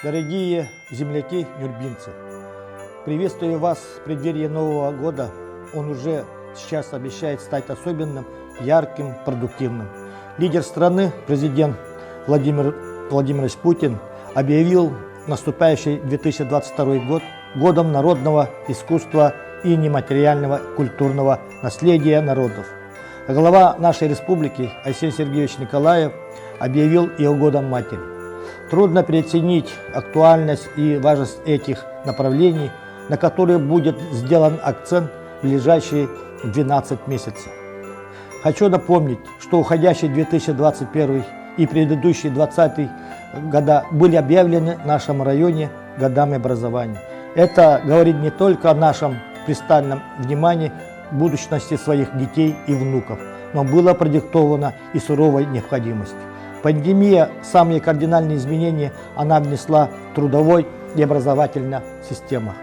Дорогие земляки, нюрбинцы, приветствую вас в преддверии Нового года. Он уже сейчас обещает стать особенным, ярким, продуктивным. Лидер страны, президент Владимир Владимирович Путин, объявил наступающий 2022 год годом народного искусства и нематериального культурного наследия народов. Глава нашей республики Арсений Сергеевич Николаев объявил его годом матери. Трудно переоценить актуальность и важность этих направлений, на которые будет сделан акцент в ближайшие 12 месяцев. Хочу напомнить, что уходящий 2021 и предыдущие 2020 года были объявлены в нашем районе годами образования. Это говорит не только о нашем пристальном внимании к будущности своих детей и внуков, но было продиктовано и суровой необходимостью. Пандемия, самые кардинальные изменения она внесла в трудовой и образовательной системах.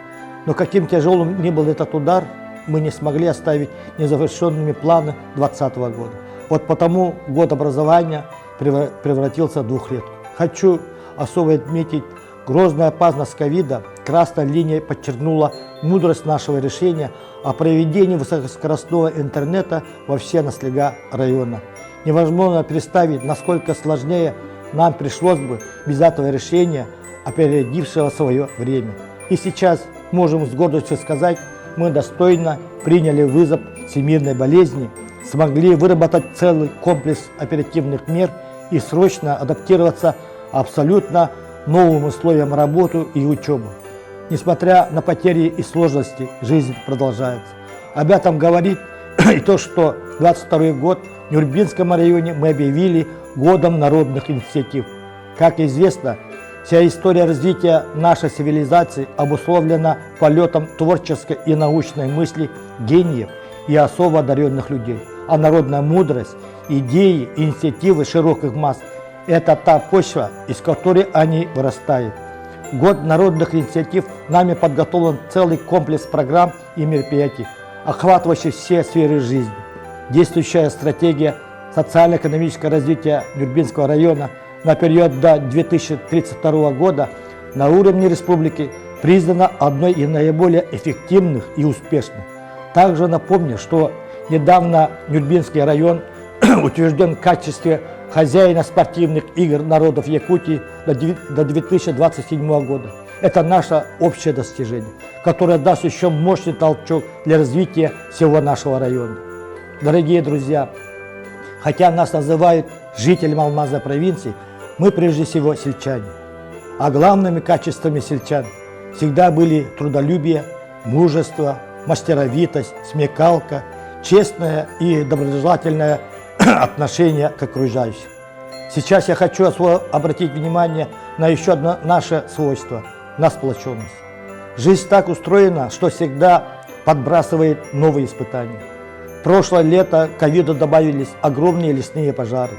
Но каким тяжелым ни был этот удар, мы не смогли оставить незавершенными планы 2020 года. Вот потому год образования превратился в двухлетку. Хочу особо отметить грозную опасность ковида. Красной линией подчеркнула мудрость нашего решения о проведении высокоскоростного интернета во все наслега района. Невозможно представить, насколько сложнее нам пришлось бы без этого решения, опередившего свое время. И сейчас можем с гордостью сказать, мы достойно приняли вызов всемирной болезни, смогли выработать целый комплекс оперативных мер и срочно адаптироваться абсолютно новым условиям работы и учебы. Несмотря на потери и сложности, жизнь продолжается. Об этом говорит и то, что 2022 год в Нюрбинском районе мы объявили годом народных инициатив. Как известно, вся история развития нашей цивилизации обусловлена полетом творческой и научной мысли гениев и особо одаренных людей. А народная мудрость, идеи, инициативы широких масс – это та почва, из которой они вырастают. Год народных инициатив нами подготовлен целый комплекс программ и мероприятий, охватывающих все сферы жизни. Действующая стратегия социально-экономического развития Нюрбинского района на период до 2032 года на уровне республики признана одной из наиболее эффективных и успешных. Также напомню, что недавно Нюрбинский район утвержден в качестве хозяина спортивных игр народов Якутии до 2027 года. Это наше общее достижение, которое даст еще мощный толчок для развития всего нашего района. Дорогие друзья, хотя нас называют жителями Алмазной провинции, мы прежде всего сельчане. А главными качествами сельчан всегда были трудолюбие, мужество, мастеровитость, смекалка, честное и доброжелательное отношение к окружающим. Сейчас я хочу обратить внимание на еще одно наше свойство – на сплоченность. Жизнь так устроена, что всегда подбрасывает новые испытания. В прошлое лето к ковиду добавились огромные лесные пожары,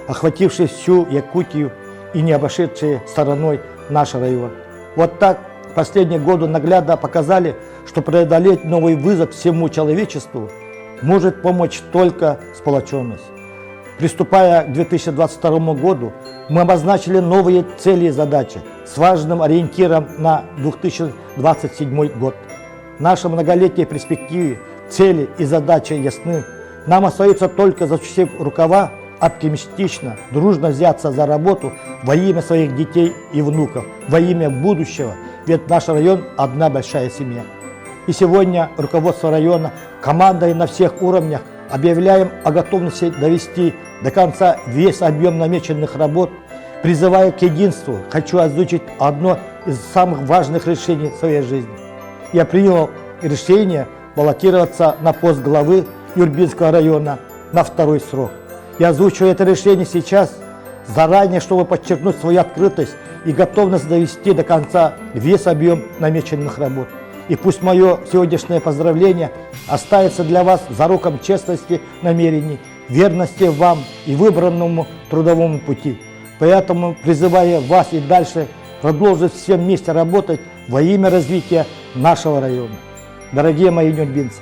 охватившие всю Якутию и не обошедшие стороной наш район. Вот так последние годы наглядно показали, что преодолеть новый вызов всему человечеству может помочь только сплоченность. Приступая к 2022 году, мы обозначили новые цели и задачи с важным ориентиром на 2027 год. В нашей многолетней перспективе цели и задачи ясны. Нам остается только, засучив рукава, оптимистично, дружно взяться за работу во имя своих детей и внуков, во имя будущего, ведь наш район – одна большая семья. И сегодня руководство района, командой на всех уровнях объявляем о готовности довести до конца весь объем намеченных работ. Призывая к единству, хочу озвучить одно из самых важных решений в своей жизни. Я принял решение баллотироваться на пост главы Нюрбинского района на второй срок. Я озвучиваю это решение сейчас, заранее, чтобы подчеркнуть свою открытость и готовность довести до конца весь объем намеченных работ. И пусть мое сегодняшнее поздравление останется для вас зароком честности намерений, верности вам и выбранному трудовому пути. Поэтому призываю вас и дальше продолжить все вместе работать во имя развития нашего района. Дорогие мои нюрбинцы,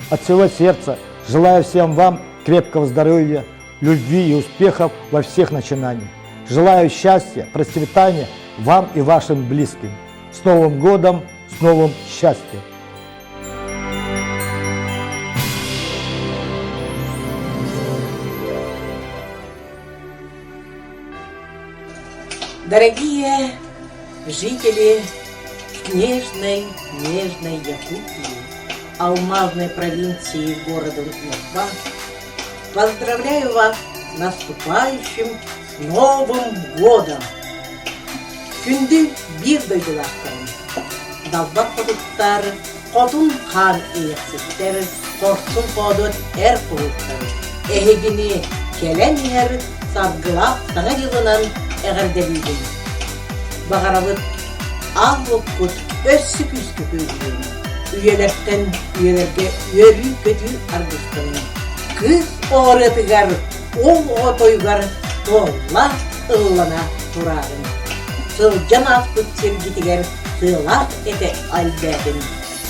от всего сердца желаю всем вам крепкого здоровья, любви и успехов во всех начинаниях. Желаю счастья, процветания вам и вашим близким. С Новым годом, с новым счастьем! Дорогие жители нежной Якутии, алмазной провинции города Москва, поздравляю вас с наступающим Новым годом! Күнді bir дойдылақтарын, далбақ құдықтар, қотын қан еқсеттер, қорсын қодыт әр құдықтар, әйгіне келен ер сарғылақ саңа жылынан әғірдәлейден. Бағарабыт ағыл құт өссі күскі көйлеген, үйелерттен үйелерге өрі көтіл арғыстының. Күз орытығар, ол отойғар, толла ыллана тұрағын. Сылжан аспыт сергитігер, сылақ әте альбәдін.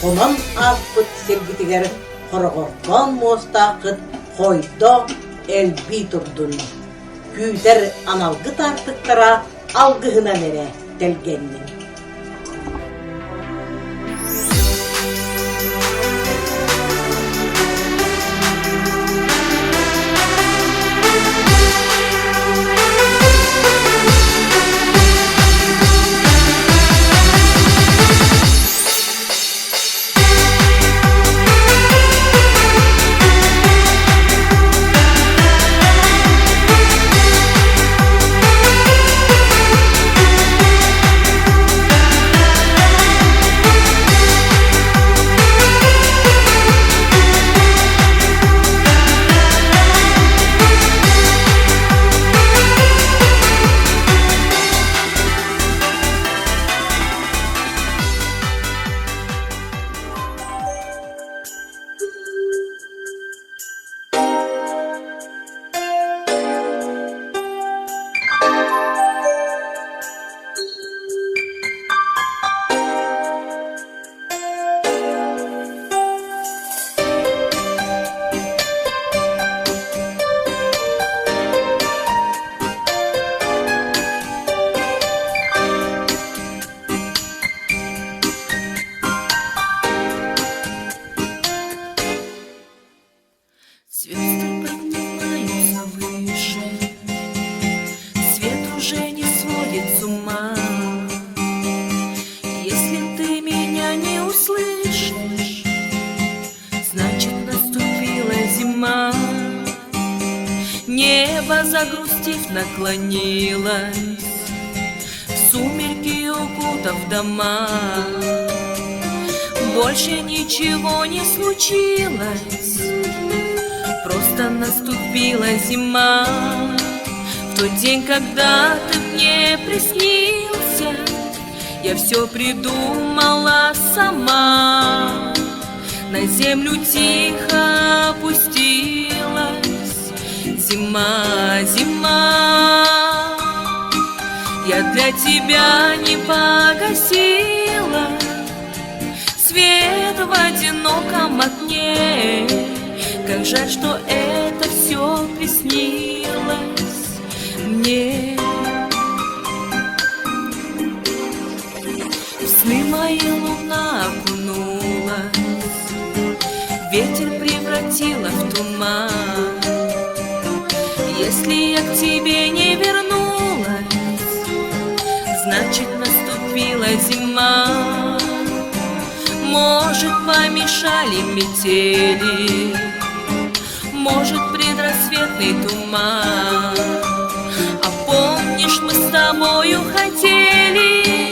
Онан аспыт сергитігер, қорғырдан мостақыт, қойда әлбі тұрдын. Күйтер аналғы тартықтара алғығына мере тәлгеннің. Звезды поднимаются выше, свет уже не сводит с ума. Если ты меня не услышишь, значит наступила зима. Небо, загрустив, наклонилось, в сумерки укутав дома. Больше ничего не случилось, просто наступила зима. В тот день, когда ты мне приснился, я все придумала сама. На землю тихо опустилась зима, зима. Я для тебя не погасила свет в одиноком окне. Как жаль, что это все приснилось мне. В сны мои луна окунулась, ветер превратила в туман. Если я к тебе не вернулась, значит наступила зима. Может, помешали метели, может, предрассветный туман. А помнишь, мы с тобою хотели,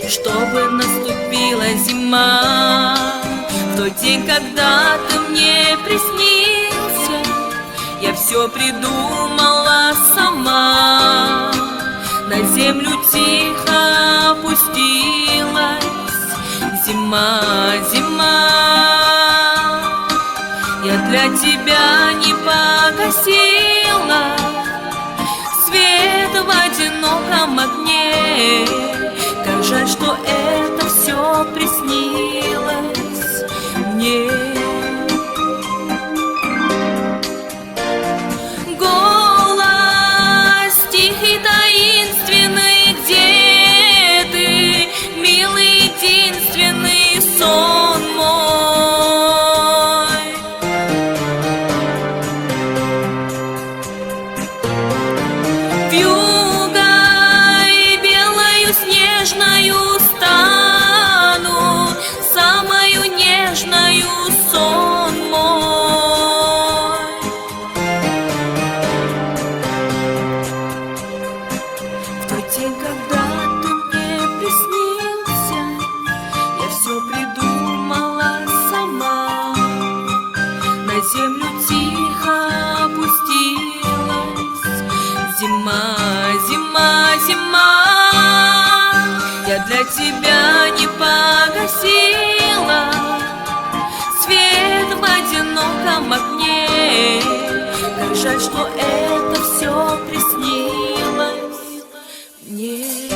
чтобы наступила зима. В тот день, когда ты мне приснился, я все придумала сама. На землю тихо опустилась зима, зима. Я для тебя не погасила свет в одиноком огне. Как жаль, что это все приснилось мне. Голос тихий, таинственный, где тебя не погасила свет в одиноком окне. Как жаль, что это все приснилось мне.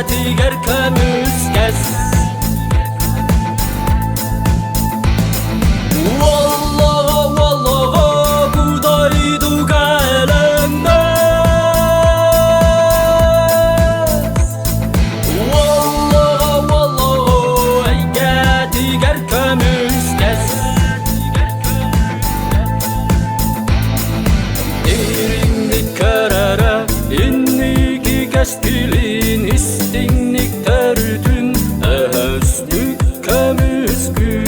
тигер көмүскес. Wallogo, wallogo, budaydu galendes. Wallogo, wallogo, eyga tiger kömüskes. Irindik körere, inniki kestilin, istinnik tördün, öhöstük kömüskün.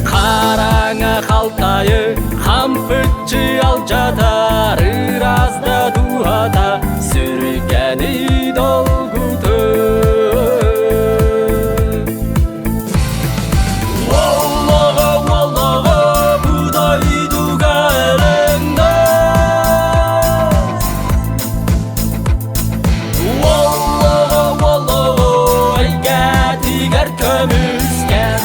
Қараңа қалтайы, қампытчы алжатар, ыразда дуата, сүргәни долгуты. Wallogo, wallogo, budaydu galendes. Wallogo, wallogo, eyga tiger kömüskes.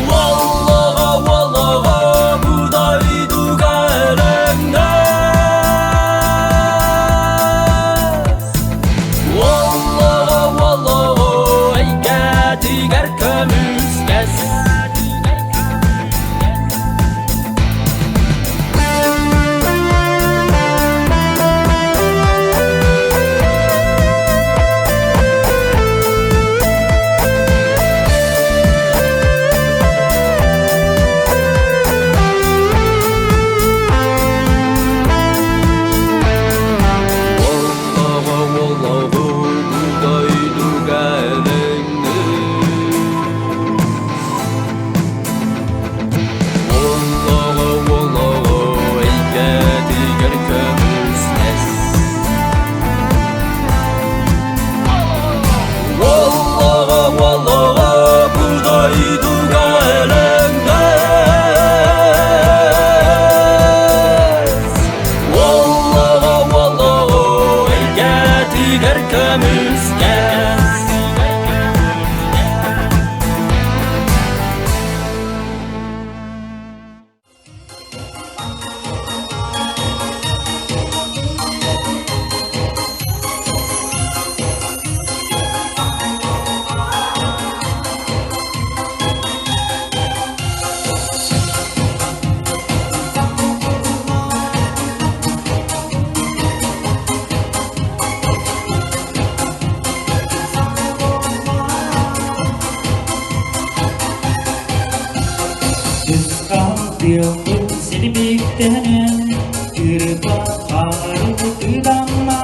Wallogo, wallogo, budaydu galendes. Wallogo, wallogo, eyga tiger kömüskes. Wallogo, wallogo, budaydu galendes. Wallogo, wallogo, eyga tiger kömüskes. Wallogo, wallogo, budaydu galendes. Wallogo, wallogo, eyga tiger kömüskes. Điều cũng sẽ đi biết tên từ qua hari từ đam ma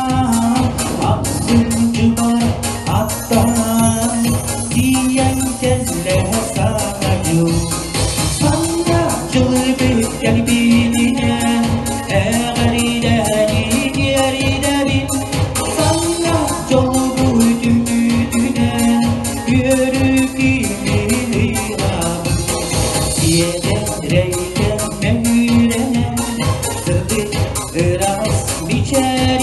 học sinh chưa bao học toàn đi anh trên lẽ xa dù sáng ra chơi biết cái đi đi nè đi đi đi đi sáng ra chơi vui từ nè yürü kimi lihat Yedek mevlene Sırrı ıras biçer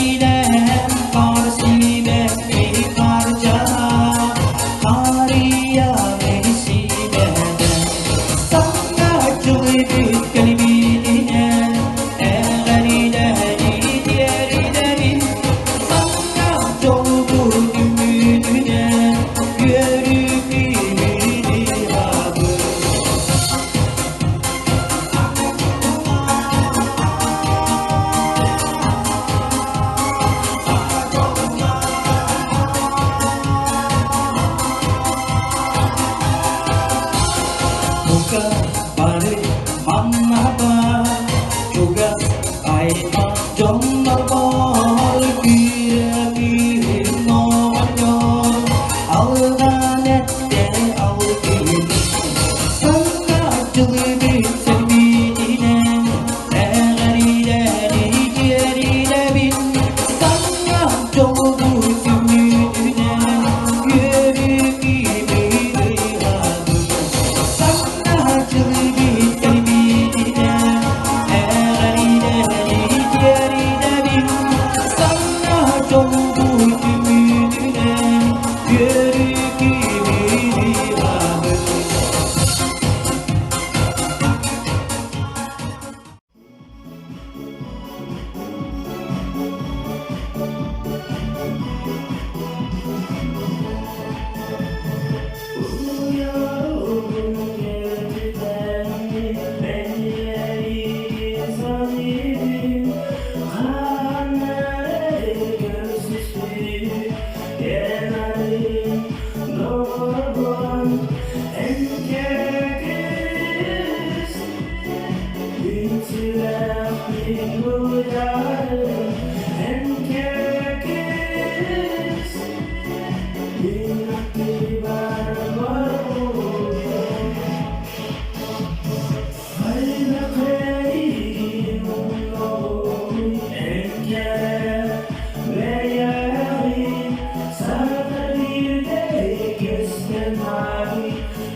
sürekli buradayım. Herkes bir aklı var oluyor. Hayda kayım oğlum engel ve yarım. Sana bir de göstermem.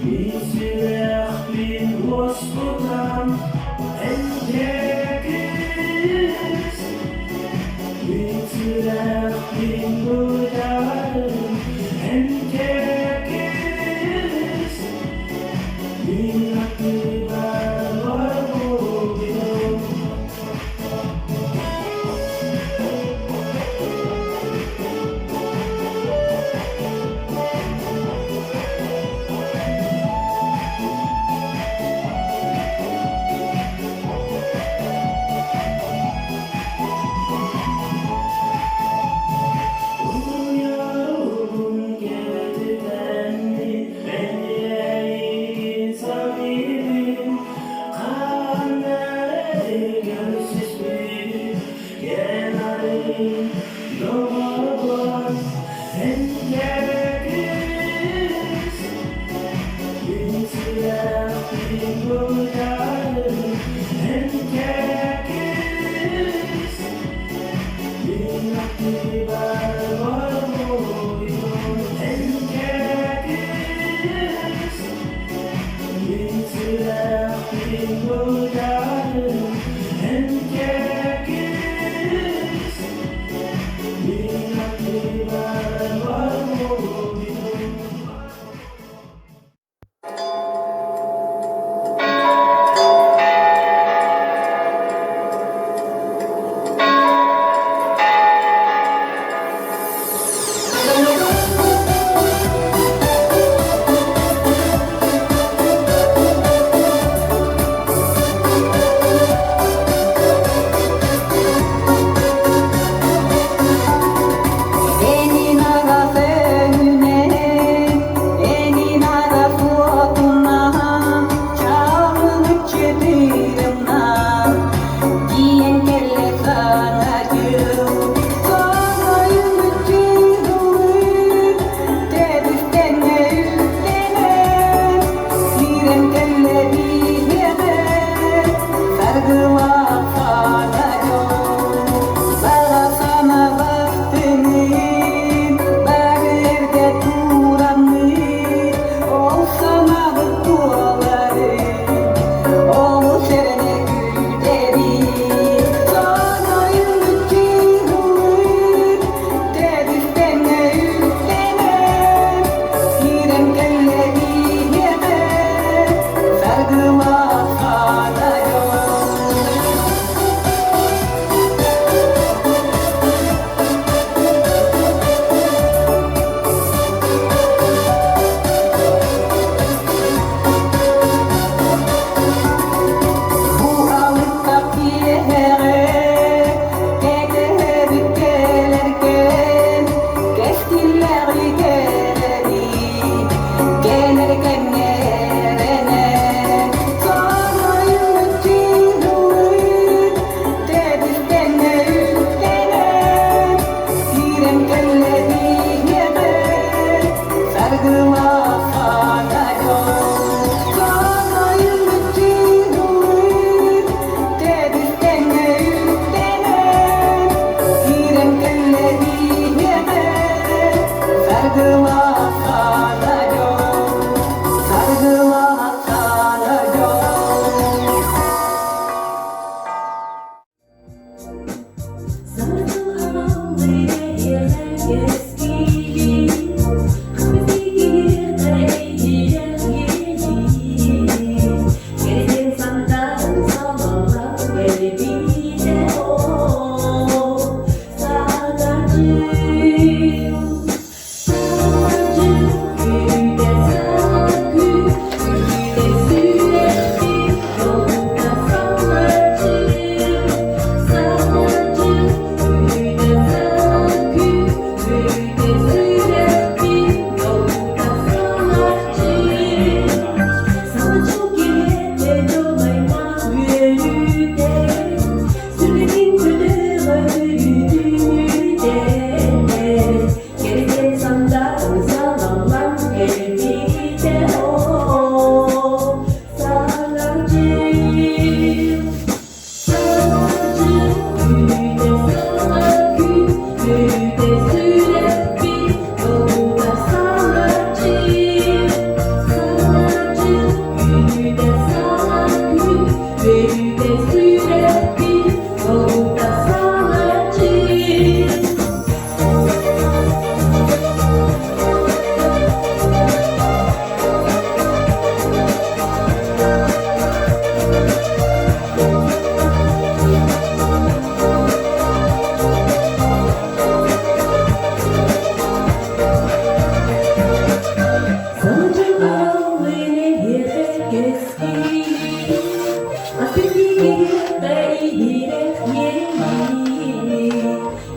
Bir sürekli hoşnutan herkes bir sürekli buradayım. Herkes bir aklı var oluyor. direk yeni.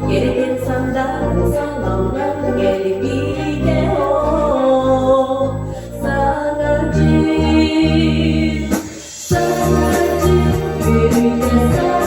Gereken sandal sanallar gel bir de o sanatçı, sanatçı, bir de sanatçı.